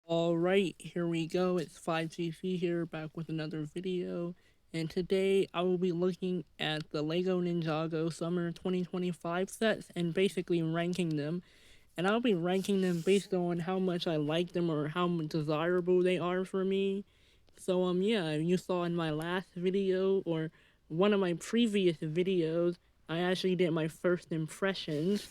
Alright, here we go. It's 5cc here, back with another video. And today I will be looking at the LEGO Ninjago Summer 2025 sets and basically ranking them. And I'll be ranking them based on how much I like them or how desirable they are for me. So yeah, you saw in my last video or one of my previous videos, I actually did my first impressions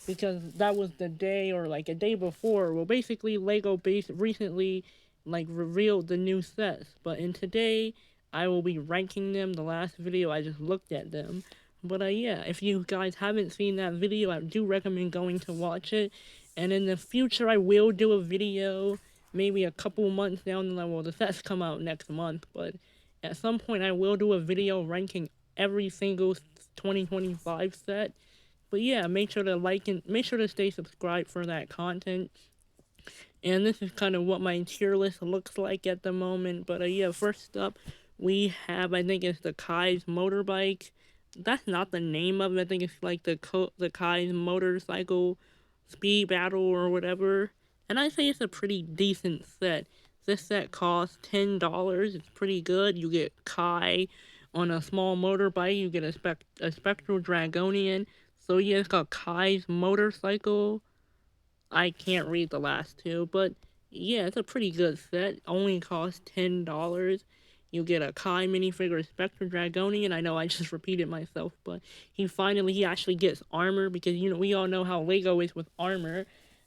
because that was the day or like a day before. Well, basically Lego base recently like revealed the new sets, but in today I will be ranking them. The last video I just looked at them. But yeah, if you guys haven't seen that video, I do recommend going to watch it. And in the future, I will do a video, maybe a couple months down the line. Well, the sets come out next month, but at some point, I will do a video ranking every single 2025 set. But yeah, make sure to like and make sure to stay subscribed for that content. And this is kind of what my tier list looks like at the moment. But yeah, first up, we have, I think it's the Kai's motorbike. That's not the name of it. I think it's like the Kai's motorcycle speed battle or whatever. And I say it's a pretty decent set. This set costs $10. It's pretty good. You get Kai on a small motorbike. You get a Spectral Dragonian. So yeah, it's called Kai's motorcycle. I can't read the last two, but yeah, it's a pretty good set. Only costs $10. You get a Kai minifigure, Spectre Dragonian. I know I just repeated myself, but he actually gets armor because we all know how Lego is with armor.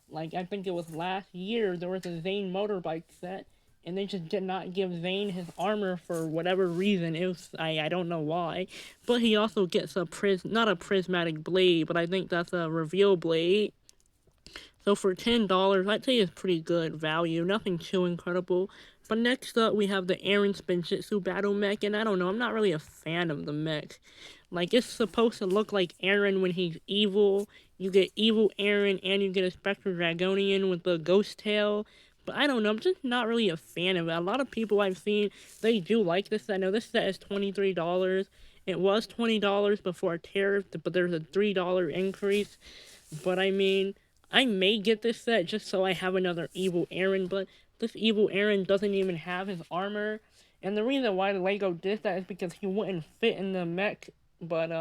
Like I think it was last year there was a Zane motorbike set, and they just did not give Zane his armor for whatever reason. It was I don't know why, but he also gets not a prismatic blade, but I think that's a reveal blade. So for $10, I'd say it's pretty good value. Nothing too incredible. But next up, we have the Aaron Spinjitzu Battle Mech, and I don't know, I'm not really a fan of the mech. Like, it's supposed to look like Aaron when he's evil. You get evil Aaron, and you get a Spectre Dragonian with the ghost tail. But I don't know, I'm just not really a fan of it. A lot of people I've seen, they do like this set. I know this set is $23. It was $20 before tariff, but there's a $3 increase. But I mean, I may get this set just so I have another evil Aaron, but this evil Aaron doesn't even have his armor. And the reason why Lego did that is because he wouldn't fit in the mech. But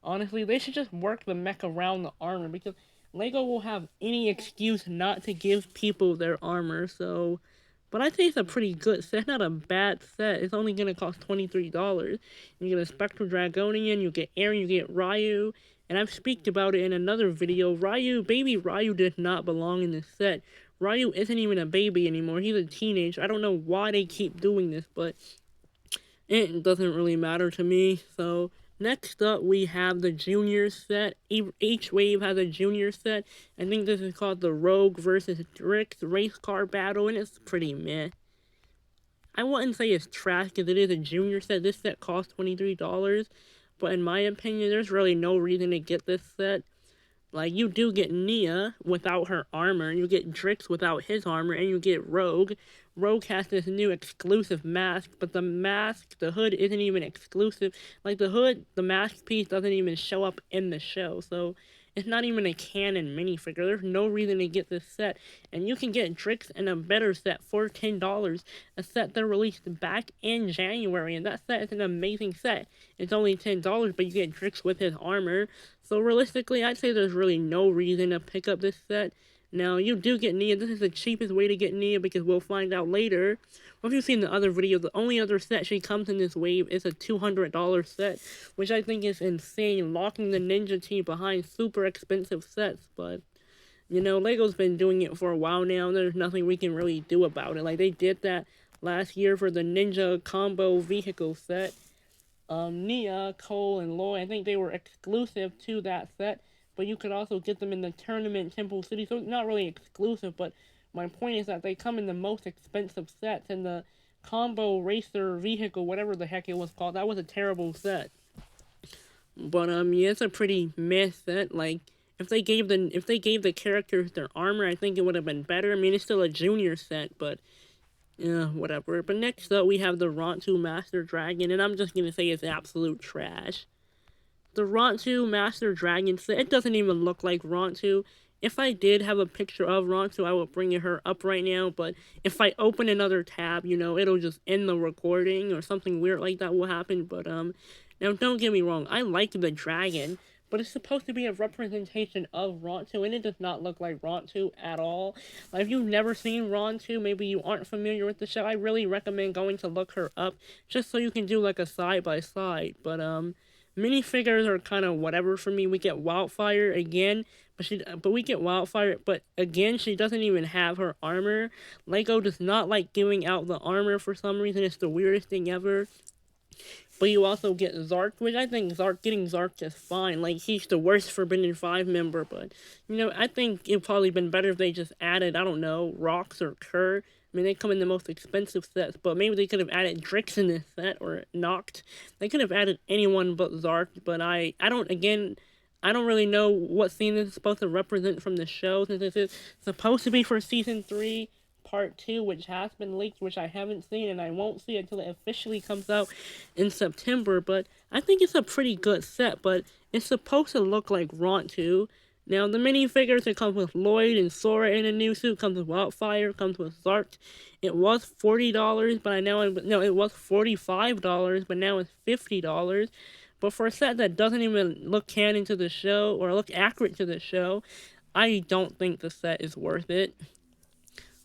honestly, they should just work the mech around the armor because Lego will have any excuse not to give people their armor. So, but I think it's a pretty good set, not a bad set. It's only gonna cost $23. You get a Spectral Dragonian, you get Aaron, you get Ryu, and I've speaked about it in another video. Baby Ryu did not belong in this set. Ryu isn't even a baby anymore. He's a teenager. I don't know why they keep doing this, but it doesn't really matter to me. So next up, we have the junior set. Each wave has a junior set. I think this is called the Rogue versus Drix race car battle, and it's pretty meh. I wouldn't say it's trash because it is a junior set. This set costs $23, but in my opinion, there's really no reason to get this set. Like, you do get Nia without her armor, you get Drix without his armor, and you get Rogue. Rogue has this new exclusive mask, but the hood isn't even exclusive. Like, the mask piece doesn't even show up in the show, so it's not even a canon minifigure. There's no reason to get this set, and you can get Drix in a better set for $10, a set that released back in January, and that set is an amazing set. It's only $10, but you get Drix with his armor, so realistically, I'd say there's really no reason to pick up this set. Now, you do get Nia. This is the cheapest way to get Nia because we'll find out later. Or if you've seen the other video, the only other set she comes in this wave is a $200 set, which I think is insane, locking the Ninja team behind super expensive sets. But, Lego's been doing it for a while now, and there's nothing we can really do about it. Like, they did that last year for the Ninja combo vehicle set. Nia, Cole, and Lloyd, I think they were exclusive to that set, but you could also get them in the tournament Temple City, so it's not really exclusive, but my point is that they come in the most expensive sets, and the combo racer vehicle, whatever the heck it was called, that was a terrible set. But yeah, it's a pretty meh set. Like, if they gave the characters their armor, I think it would have been better. I mean, it's still a junior set, but yeah, whatever. But next up, we have the Rontu Master Dragon, and I'm just gonna say it's absolute trash. The Rontu Master Dragon set, it doesn't even look like Rontu. if I did have a picture of Ronto, I would bring her up right now. But if I open another tab, it'll just end the recording or something weird like that will happen. But now don't get me wrong, I like the dragon, but it's supposed to be a representation of Ronto, and it does not look like Ronto at all. Like, if you've never seen Ronto, maybe you aren't familiar with the show, I really recommend going to look her up, just so you can do like a side by side. But minifigures are kind of whatever for me. We get Wildfire again, but we get Wildfire, but again, she doesn't even have her armor. Lego does not like giving out the armor for some reason. It's the weirdest thing ever. But you also get Zark, which I think getting Zark is fine. Like, he's the worst Forbidden 5 member, but, I think it'd probably been better if they just added, I don't know, Rocks or Kerr. I mean, they come in the most expensive sets, but maybe they could have added Drix in this set, or Noct. They could have added anyone but Zark, but I don't really know what scene this is supposed to represent from the show, since this is supposed to be for Season 3, Part 2, which has been leaked, which I haven't seen, and I won't see until it officially comes out in September. But I think it's a pretty good set, but it's supposed to look like Ronto. Now, the minifigures, it comes with Lloyd and Sora in a new suit, comes with Wildfire, comes with Zark. It was $40, but it was $45, but now it's $50. But for a set that doesn't even look canon to the show, or look accurate to the show, I don't think the set is worth it.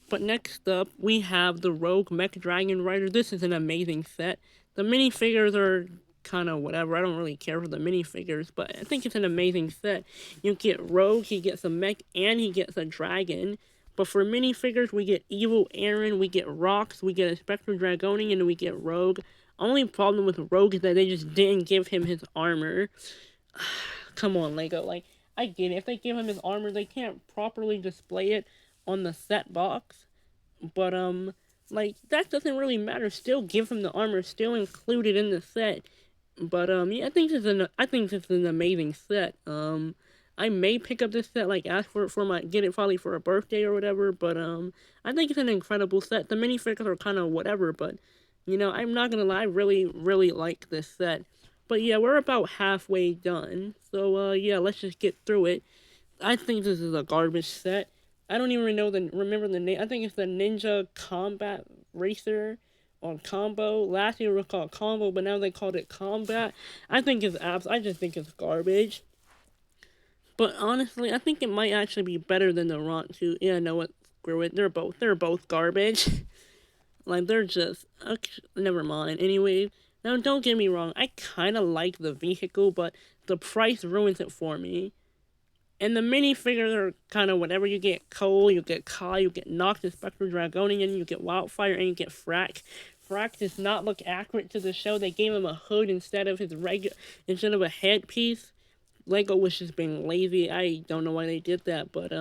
But next up, we have the Rogue Mech Dragon Rider. This is an amazing set. The minifigures are kind of whatever. I don't really care for the minifigures, but I think it's an amazing set. You get Rogue, he gets a mech, and he gets a dragon. But for minifigures, we get Evil Aaron, we get Rocks, we get a Spectre Dragonian, and we get Rogue. Only problem with Rogue is that they just didn't give him his armor. Come on, Lego. Like, I get it. If they give him his armor, they can't properly display it on the set box. But like, that doesn't really matter. Still give him the armor, still included in the set. But yeah, I think this is an amazing set. I may pick up this set, like ask for it get it probably for a birthday or whatever. But I think it's an incredible set. The minifigures are kind of whatever, but I'm not gonna lie, I really really like this set. But yeah, we're about halfway done. So yeah, let's just get through it. I think this is a garbage set. I don't even remember the name. I think it's the Ninja Combat Racer or Combo. Last year it was called Combo, but now they called it Combat. I just think it's garbage. But honestly, I think it might actually be better than the Ronto. Yeah, no, what? Screw it. They're both garbage. Like, they're just never mind. Anyway, now don't get me wrong. I kind of like the vehicle, but the price ruins it for me. And the minifigures are kind of whatever. You get Cole, you get Kai, you get Noct, the Spectre Dragonian, you get Wildfire, and you get Frack. Frack does not look accurate to the show. They gave him a hood instead of instead of a headpiece. Lego was just being lazy. I don't know why they did that, but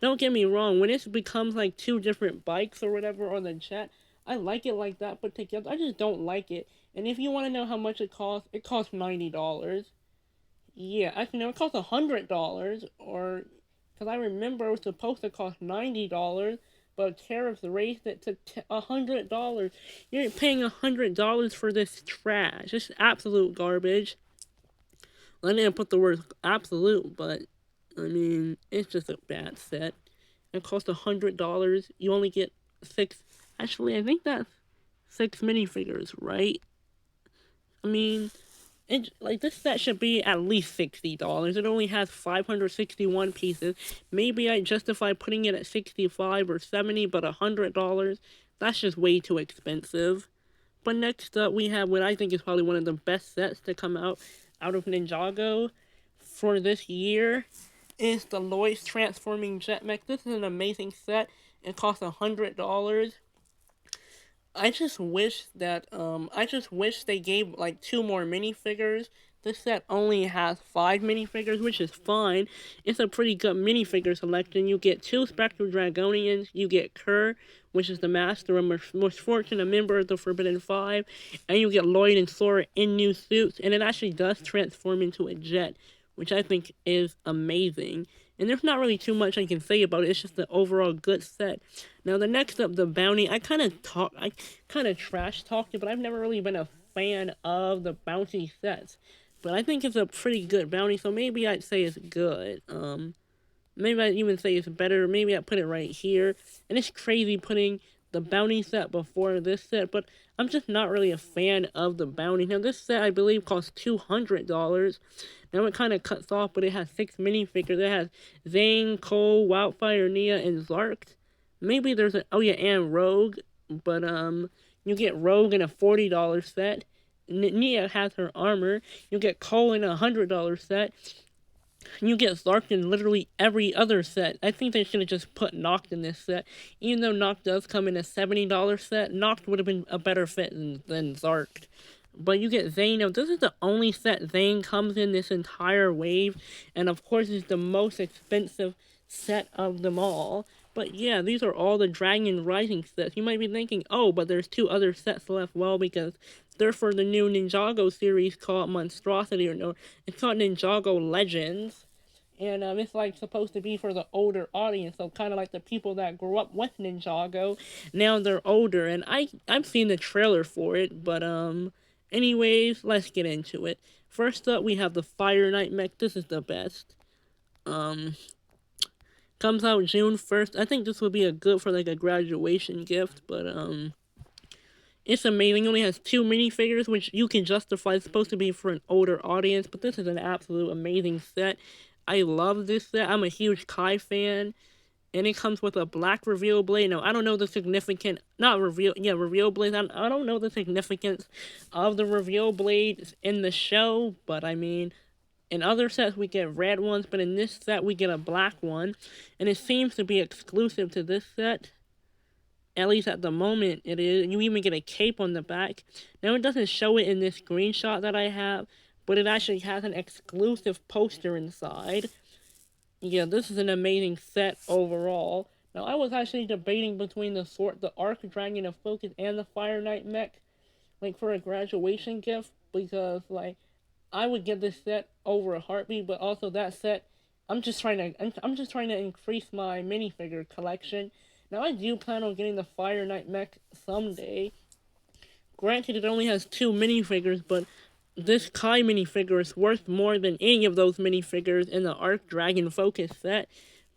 don't get me wrong. When it becomes like two different bikes or whatever on the chat, I like it like that, but together I just don't like it. And if you want to know how much it costs $90. Yeah, actually, no, it costs $100, or because I remember it was supposed to cost $90, but tariffs raised it to $100. You're paying $100 for this trash. It's absolute garbage. I didn't put the word absolute, but I mean, it's just a bad set. It costs $100. You only get 6. Actually, I think that's 6 minifigures, right? I mean, this set should be at least $60. It only has 561 pieces. Maybe I justify putting it at 65 or 70, but $100, that's just way too expensive. But next up, we have what I think is probably one of the best sets to come out of Ninjago for this year. Is the Lloyd's Transforming Jet Mech. This is an amazing set. It costs $100. I just wish they gave like 2 more minifigures. This set only has 5 minifigures, which is fine. It's a pretty good minifigure selection. You get 2 Spectral Dragonians, you get Kerr, which is the master of misfortune, a member of the Forbidden 5, and you get Lloyd and Sora in new suits, and it actually does transform into a jet, which I think is amazing. And there's not really too much I can say about it. It's just an overall good set. Now, the next up, the bounty. I kind of trash talked it, but I've never really been a fan of the bounty sets. But I think it's a pretty good bounty, so maybe I'd say it's good. Maybe I'd even say it's better. Maybe I'd put it right here. And it's crazy putting the bounty set before this set, but I'm just not really a fan of the bounty. Now, this set, I believe, costs $200. Now, it kind of cuts off, but it has 6 minifigures. It has Zane, Cole, Wildfire, Nia, and Zark. Maybe there's a, oh yeah, and Rogue, but you get Rogue in a $40 set. Nia has her armor. You get Cole in a $100 set. You get Zark in literally every other set. I think they should have just put Noct in this set. Even though Noct does come in a $70 set, Noct would have been a better fit than Zark. But you get Zane. Now, this is the only set Zane comes in this entire wave. And of course, it's the most expensive set of them all. But yeah, these are all the Dragon Rising sets. You might be thinking, oh, but there's 2 other sets left. Well, because they're for the new Ninjago series called Monstrosity, or no, it's called Ninjago Legends. And it's like supposed to be for the older audience, so kind of like the people that grew up with Ninjago. Now they're older, and I've seen the trailer for it, but anyways, let's get into it. First up, we have the Fire Knight mech. This is the best. Comes out June 1st. I think this would be a good for like a graduation gift, but it's amazing. It only has 2 minifigures, which you can justify. It's supposed to be for an older audience, but this is an absolute amazing set. I love this set. I'm a huge Kai fan. And it comes with a black reveal blade. Now, I don't know the significance, reveal blades. I don't know the significance of the reveal blades in the show, but I mean, in other sets we get red ones, but in this set we get a black one. And it seems to be exclusive to this set. At least at the moment it is. You even get a cape on the back. Now, it doesn't show it in this screenshot that I have, but it actually has an exclusive poster inside. Yeah, this is an amazing set overall. Now, I was actually debating between the Arc Dragon of Focus and the Fire Knight mech, like for a graduation gift, because like I would get this set over a heartbeat, but also that set, I'm just trying to increase my minifigure collection. Now, I do plan on getting the Fire Knight mech someday. Granted, it only has 2 minifigures, but this Kai minifigure is worth more than any of those minifigures in the Arc Dragon Focus set.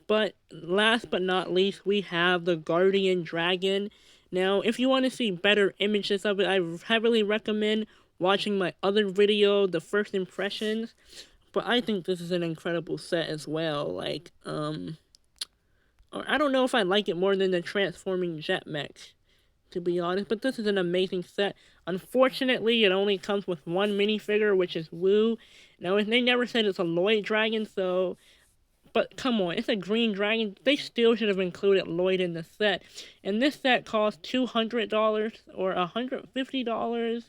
But last but not least, we have the Guardian Dragon. Now, if you want to see better images of it, I heavily recommend watching my other video, The First Impressions. But I think this is an incredible set as well. Like, I don't know if I like it more than the Transforming Jet Mech, to be honest, but this is an amazing set. Unfortunately, it only comes with 1 minifigure, which is Wu. Now, they never said it's a Lloyd Dragon, so... But come on, it's a green dragon. They still should have included Lloyd in the set. And this set costs $200 or $150.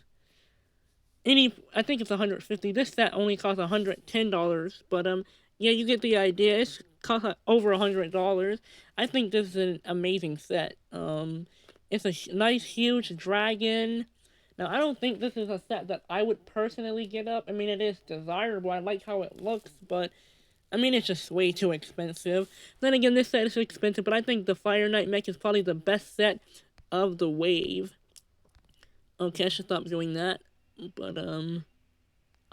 I think it's $150. This set only costs $110. But yeah, you get the idea. It's costs over $100. I think this is an amazing set. It's a nice, huge dragon. Now, I don't think this is a set that I would personally get up. I mean, it is desirable. I like how it looks, but, I mean, it's just way too expensive. Then again, this set is expensive, but I think the Fire Knight mech is probably the best set of the wave. Okay, I should stop doing that. But,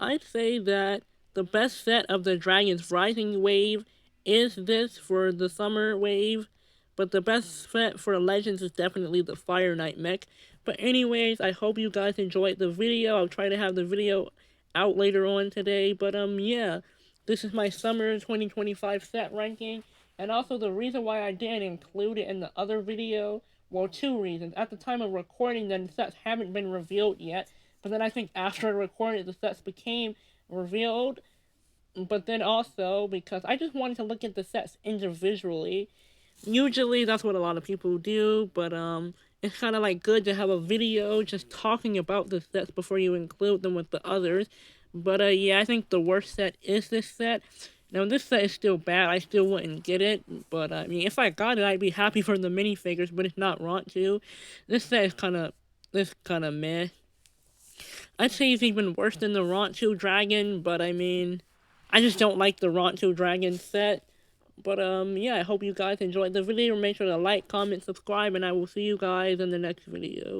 I'd say that the best set of the Dragon's Rising wave is this for the summer wave. But the best set for Legends is definitely the Fire Knight mech. But anyways, I hope you guys enjoyed the video. I'll try to have the video out later on today. But yeah, this is my summer 2025 set ranking. And also the reason why I didn't include it in the other video, well, 2 reasons. At the time of recording, the sets haven't been revealed yet. But then I think after I recorded, the sets became revealed. But then also because I just wanted to look at the sets individually. Usually that's what a lot of people do, but it's kind of like good to have a video just talking about the sets before you include them with the others. But yeah, I think the worst set is this set. Now, this set is still bad. I still wouldn't get it, but I mean, if I got it, I'd be happy for the minifigures, but it's not want to. This set is kind of meh. I'd say it's even worse than the Rontu Dragon, but I mean, I just don't like the Rontu Dragon set. But yeah, I hope you guys enjoyed the video. Make sure to like, comment, subscribe, and I will see you guys in the next video.